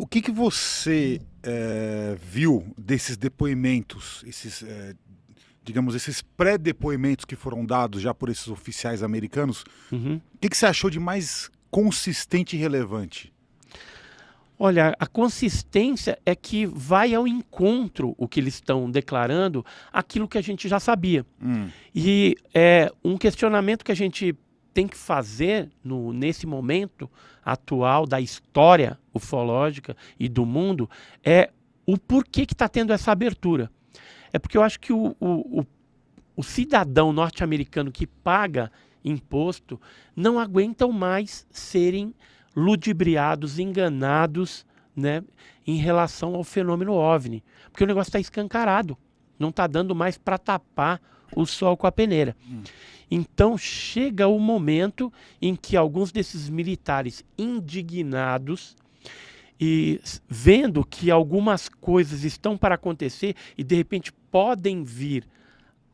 O que você viu desses depoimentos, digamos, esses pré-depoimentos que foram dados já por esses oficiais americanos? Uhum. O que você achou de mais consistente e relevante? Olha, a consistência é que vai ao encontro, o que eles estão declarando, aquilo que a gente já sabia. E um questionamento que a gente tem que fazer nesse momento atual da história ufológica e do mundo é o porquê que está tendo essa abertura. É porque eu acho que o cidadão norte-americano que paga imposto não aguentam mais serem ludibriados, enganados, né, em relação ao fenômeno OVNI. Porque o negócio está escancarado. Não está dando mais para tapar o sol com a peneira. Então chega o momento em que alguns desses militares indignados e vendo que algumas coisas estão para acontecer e de repente podem vir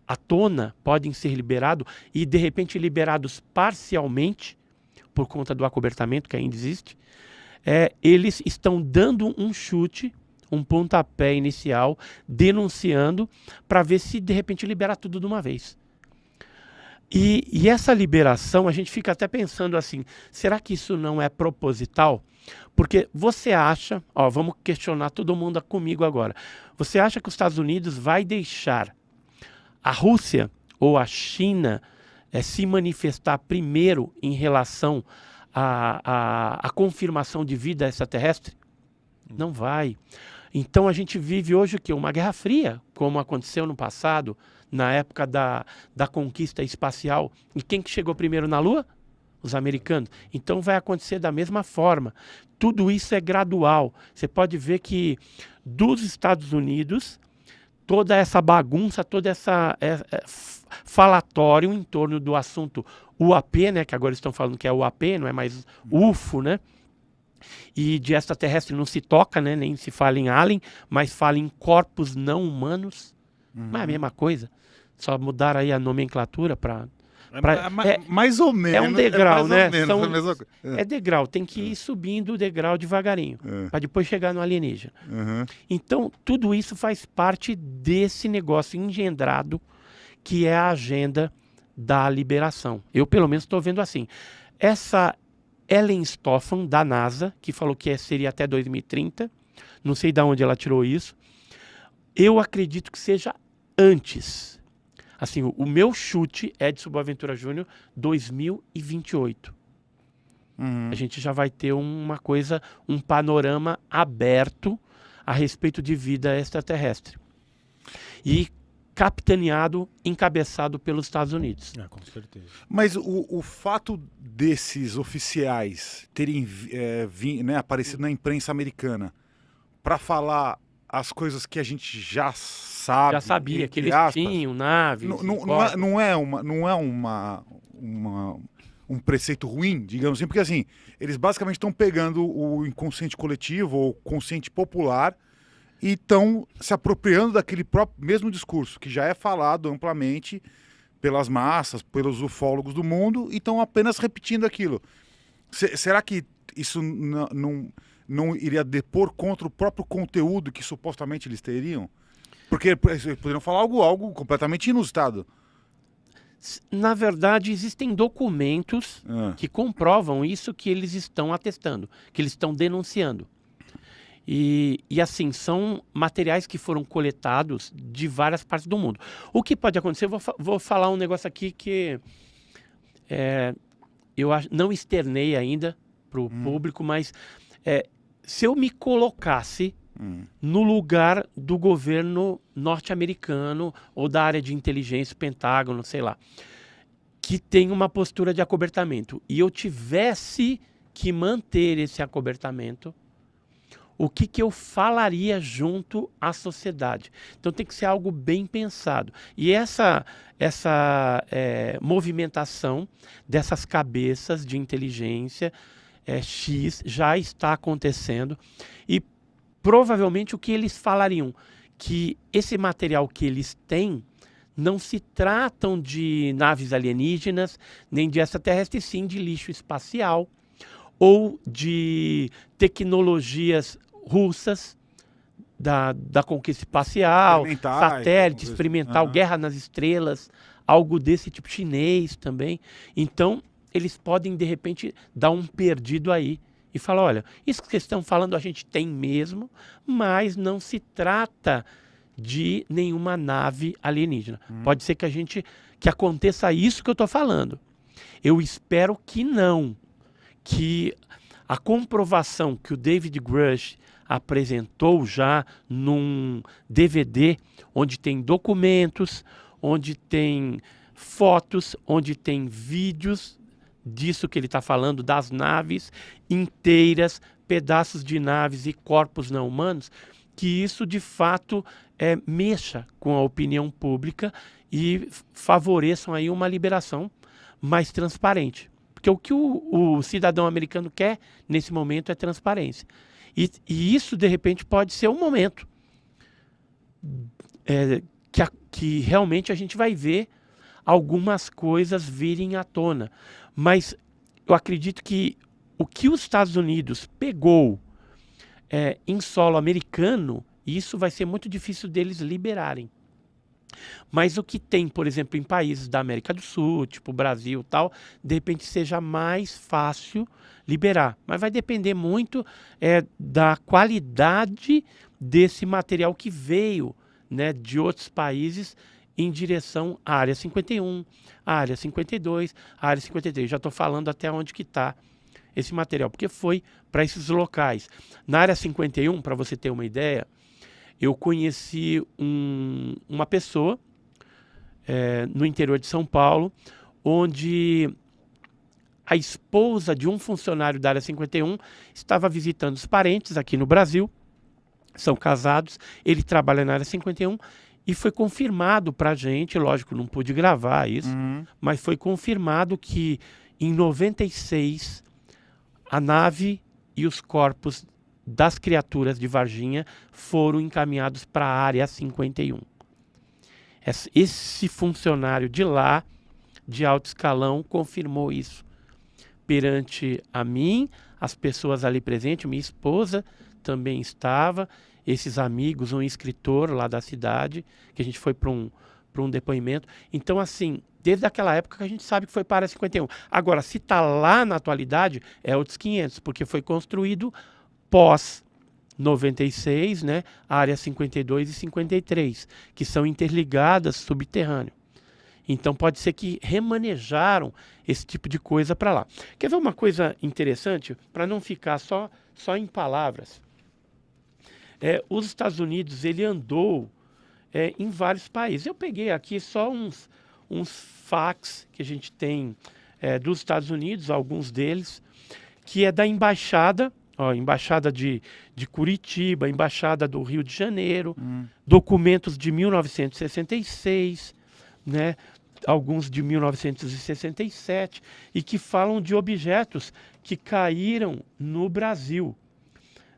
à tona, podem ser liberados e de repente liberados parcialmente por conta do acobertamento que ainda existe, eles estão dando um chute, um pontapé inicial, denunciando para ver se de repente libera tudo de uma vez. E essa liberação, a gente fica até pensando assim, será que isso não é proposital? Porque você acha, vamos questionar todo mundo comigo agora, você acha que os Estados Unidos vai deixar a Rússia ou a China se manifestar primeiro em relação à confirmação de vida extraterrestre? Não vai. Então a gente vive hoje o quê? Uma guerra fria, como aconteceu no passado, na época da conquista espacial. E quem que chegou primeiro na Lua? Os americanos. Então vai acontecer da mesma forma. Tudo isso é gradual. Você pode ver que dos Estados Unidos, toda essa bagunça, toda essa falatório em torno do assunto UAP, né, que agora estão falando que é UAP, não é mais UFO, né? E de extraterrestre não se toca, né, nem se fala em alien, mas fala em corpos não humanos. Mas é a mesma coisa. Só mudaram aí a nomenclatura para... mais ou menos. É um degrau, né? É degrau, tem que ir subindo o degrau devagarinho, para depois chegar no alienígena. Então, tudo isso faz parte desse negócio engendrado que é a agenda da liberação. Eu, pelo menos, estou vendo assim. Essa Ellen Stofan, da NASA, que falou que seria até 2030, não sei de onde ela tirou isso, eu acredito que seja antes. Assim, o meu chute é de Subaventura Júnior 2028. A gente já vai ter uma coisa, um panorama aberto a respeito de vida extraterrestre. E capitaneado, encabeçado pelos Estados Unidos. Com certeza. Mas o fato desses oficiais terem aparecido na imprensa americana para falar as coisas que a gente já sabe... Já sabia que eles tinham naves... Não é um preceito ruim, digamos assim, porque assim, eles basicamente estão pegando o inconsciente coletivo ou consciente popular e estão se apropriando daquele próprio mesmo discurso que já é falado amplamente pelas massas, pelos ufólogos do mundo, e estão apenas repetindo aquilo. Será que isso não iria depor contra o próprio conteúdo que supostamente eles teriam? Porque eles poderiam falar algo completamente inusitado. Na verdade, existem documentos que comprovam isso que eles estão atestando, que eles estão denunciando. E assim, são materiais que foram coletados de várias partes do mundo. O que pode acontecer, eu vou falar um negócio aqui que eu não externei ainda para o público, mas se eu me colocasse no lugar do governo norte-americano ou da área de inteligência, Pentágono, sei lá, que tem uma postura de acobertamento, e eu tivesse que manter esse acobertamento, o que eu falaria junto à sociedade? Então tem que ser algo bem pensado. E essa movimentação dessas cabeças de inteligência X já está acontecendo, e provavelmente o que eles falariam, que esse material que eles têm não se tratam de naves alienígenas, nem de extraterrestres, sim de lixo espacial, ou de tecnologias russas, da conquista espacial, Experimentais, satélite, coisa. experimental, Aham. guerra nas estrelas, algo desse tipo, chinês também. Então, eles podem, de repente, dar um perdido aí e falar, olha, isso que vocês estão falando a gente tem mesmo, mas não se trata de nenhuma nave alienígena. Pode ser que aconteça isso que eu estou falando. Eu espero que não, que a comprovação que o David Grush apresentou já num DVD, onde tem documentos, onde tem fotos, onde tem vídeos disso que ele está falando, das naves inteiras, pedaços de naves e corpos não humanos, que isso de fato mexa com a opinião pública e favoreçam aí uma liberação mais transparente. Porque o que o cidadão americano quer nesse momento é transparência. E isso, de repente, pode ser um momento que realmente a gente vai ver algumas coisas virem à tona. Mas eu acredito que o que os Estados Unidos pegou em solo americano, isso vai ser muito difícil deles liberarem. Mas o que tem, por exemplo, em países da América do Sul, tipo Brasil e tal, de repente seja mais fácil liberar. Mas vai depender muito da qualidade desse material que veio, né, de outros países em direção à Área 51, à Área 52, à Área 53. Já estou falando até onde que está esse material, porque foi para esses locais. Na Área 51, para você ter uma ideia, eu conheci uma pessoa no interior de São Paulo, onde a esposa de um funcionário da Área 51 estava visitando os parentes aqui no Brasil, são casados, ele trabalha na Área 51 e foi confirmado para a gente, lógico, não pude gravar isso, mas foi confirmado que em 96 a nave e os corpos das criaturas de Varginha foram encaminhados para a Área 51. Esse funcionário de lá, de alto escalão, confirmou isso perante a mim, as pessoas ali presentes, minha esposa também estava, esses amigos, um escritor lá da cidade, que a gente foi para um depoimento. Então, assim, desde aquela época que a gente sabe que foi para a Área 51. Agora, se está lá na atualidade, é outros 500, porque foi construído pós 96, né, área 52 e 53, que são interligadas subterrâneo. Então pode ser que remanejaram esse tipo de coisa para lá. Quer ver uma coisa interessante? Para não ficar só em palavras. Os Estados Unidos, ele andou em vários países. Eu peguei aqui só uns fax que a gente tem dos Estados Unidos, alguns deles, que é da embaixada, embaixada de Curitiba, embaixada do Rio de Janeiro, documentos de 1966, né, alguns de 1967, e que falam de objetos que caíram no Brasil,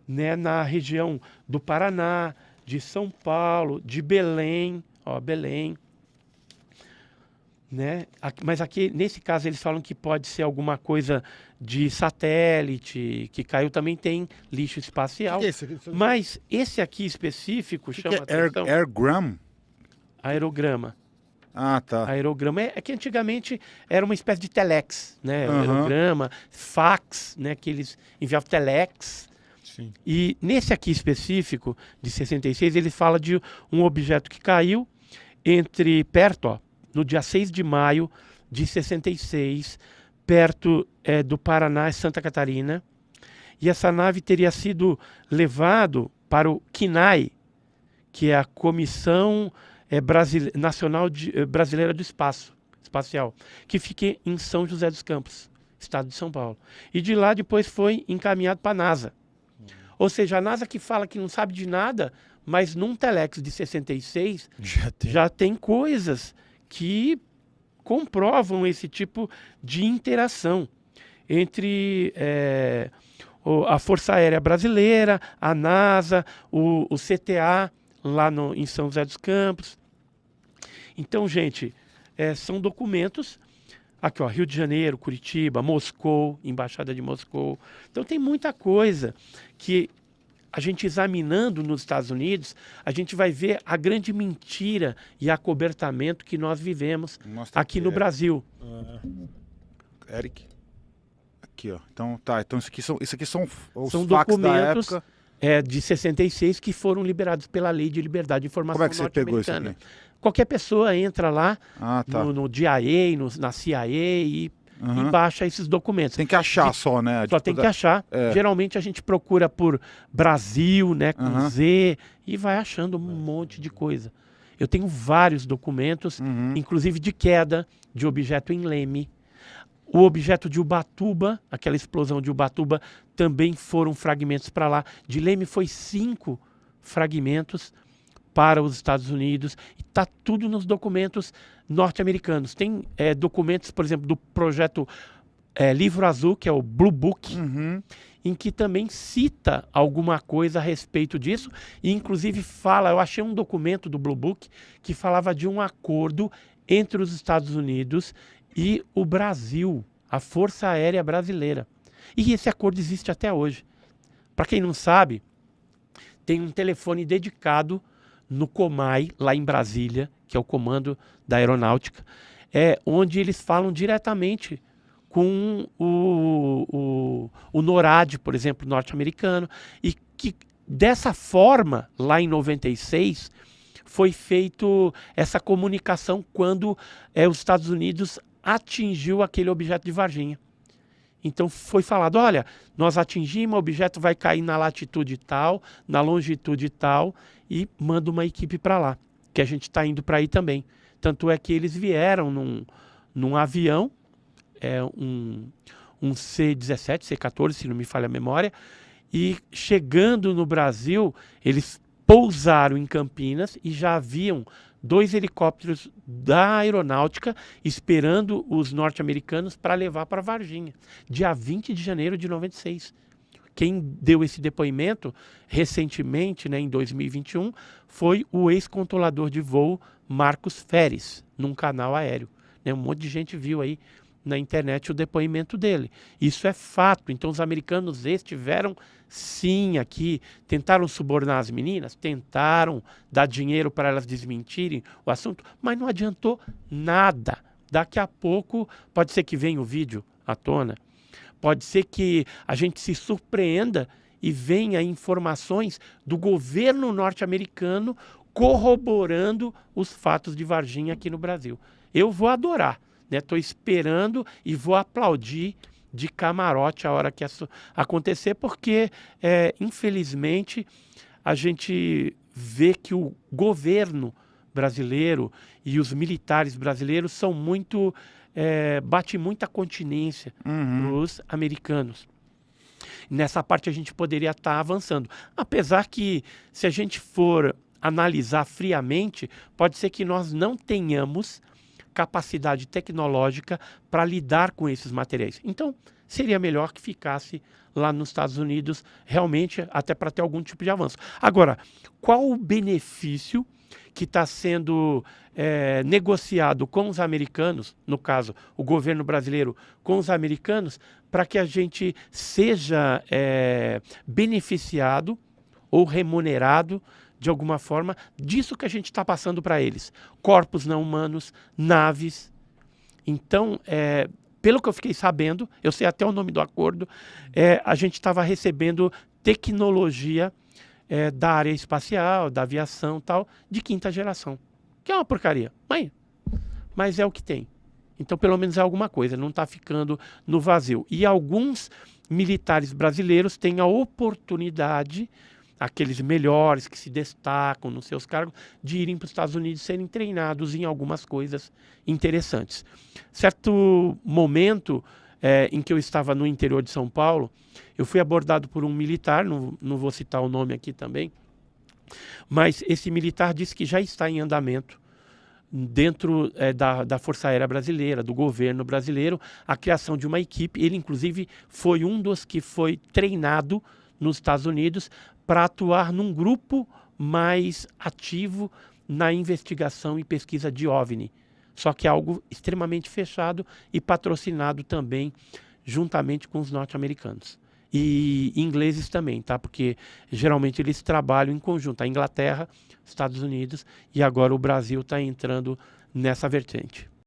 né, na região do Paraná, de São Paulo, de Belém, Belém. Né? Mas aqui, nesse caso, eles falam que pode ser alguma coisa de satélite, que caiu, também tem lixo espacial. Que é esse? Mas esse aqui específico chama atenção. Airgram? Aerograma. Ah, tá. Aerograma é que antigamente era uma espécie de telex, né? Aerograma, fax, né? Que eles enviavam telex. Sim. E nesse aqui específico, de 66, ele fala de um objeto que caiu perto, no dia 6 de maio de 66, perto do Paraná e Santa Catarina. E essa nave teria sido levado para o CNAE, que é a Comissão Nacional Brasileira do Espacial, que fica em São José dos Campos, estado de São Paulo. E de lá depois foi encaminhado para a NASA. Ou seja, a NASA que fala que não sabe de nada, mas num telex de 66 já tem coisas que comprovam esse tipo de interação entre a Força Aérea Brasileira, a NASA, o CTA, lá em São José dos Campos. Então, gente, são documentos. Aqui, Rio de Janeiro, Curitiba, Moscou, Embaixada de Moscou. Então tem muita coisa que a gente examinando nos Estados Unidos, a gente vai ver a grande mentira e acobertamento que nós vivemos aqui no Brasil. Eric. Aqui, ó. Então, tá. Então, isso aqui são os São fax da documentos época. de 66 que foram liberados pela Lei de Liberdade de Informação Como é que você pegou isso norte-americana. aqui? Qualquer pessoa entra lá Tá. no DIA, na CIA e baixa esses documentos. Tem que achar só, né? Só tem que achar. Geralmente a gente procura por Brasil, né, com Z, e vai achando um monte de coisa. Eu tenho vários documentos, inclusive de queda de objeto em Leme. O objeto de Ubatuba, aquela explosão de Ubatuba, também foram fragmentos para lá. De Leme foi 5 fragmentos para os Estados Unidos. E está tudo nos documentos norte-americanos. Tem documentos, por exemplo, do projeto Livro Azul, que é o Blue Book, em que também cita alguma coisa a respeito disso. E inclusive fala, eu achei um documento do Blue Book que falava de um acordo entre os Estados Unidos e o Brasil, a Força Aérea Brasileira. E esse acordo existe até hoje. Para quem não sabe, tem um telefone dedicado no COMAI, lá em Brasília, que é o Comando da Aeronáutica, onde eles falam diretamente com o NORAD, por exemplo, norte-americano, e que dessa forma, lá em 96, foi feito essa comunicação quando os Estados Unidos atingiu aquele objeto de Varginha. Então foi falado, olha, nós atingimos, o objeto vai cair na latitude tal, na longitude tal, e manda uma equipe para lá, que a gente está indo para aí também. Tanto é que eles vieram num avião, um C-17, C-14, se não me falha a memória, e chegando no Brasil, eles pousaram em Campinas e já haviam 2 helicópteros da aeronáutica esperando os norte-americanos para levar para Varginha, dia 20 de janeiro de 96. Quem deu esse depoimento recentemente, né, em 2021, foi o ex-controlador de voo Marcos Feres, num canal aéreo. Né, um monte de gente viu aí na internet o depoimento dele. Isso é fato. Então os americanos estiveram sim aqui, tentaram subornar as meninas, tentaram dar dinheiro para elas desmentirem o assunto, mas não adiantou nada. Daqui a pouco pode ser que venha o vídeo à tona, pode ser que a gente se surpreenda e venha informações do governo norte-americano corroborando os fatos de Varginha aqui no Brasil. Eu vou adorar. Estou esperando e vou aplaudir de camarote a hora que isso acontecer, porque, infelizmente, a gente vê que o governo brasileiro e os militares brasileiros são muito, bate muita continência para os americanos. Nessa parte a gente poderia estar avançando. Apesar que, se a gente for analisar friamente, pode ser que nós não tenhamos capacidade tecnológica para lidar com esses materiais. Então, seria melhor que ficasse lá nos Estados Unidos, realmente, até para ter algum tipo de avanço. Agora, qual o benefício que está sendo negociado com os americanos, no caso, o governo brasileiro com os americanos, para que a gente seja beneficiado ou remunerado de alguma forma, disso que a gente está passando para eles. Corpos não humanos, naves. Então, pelo que eu fiquei sabendo, eu sei até o nome do acordo, a gente estava recebendo tecnologia da área espacial, da aviação tal, de 5ª geração. Que é uma porcaria, mas é o que tem. Então, pelo menos é alguma coisa, não está ficando no vazio. E alguns militares brasileiros têm a oportunidade, aqueles melhores que se destacam nos seus cargos, de irem para os Estados Unidos e serem treinados em algumas coisas interessantes. Certo momento em que eu estava no interior de São Paulo, eu fui abordado por um militar, não vou citar o nome aqui também, mas esse militar disse que já está em andamento dentro da Força Aérea Brasileira, do governo brasileiro, a criação de uma equipe. Ele, inclusive, foi um dos que foi treinado nos Estados Unidos para atuar num grupo mais ativo na investigação e pesquisa de OVNI. Só que é algo extremamente fechado e patrocinado também juntamente com os norte-americanos. e ingleses também, tá? Porque geralmente eles trabalham em conjunto. A Inglaterra, Estados Unidos e agora o Brasil está entrando nessa vertente.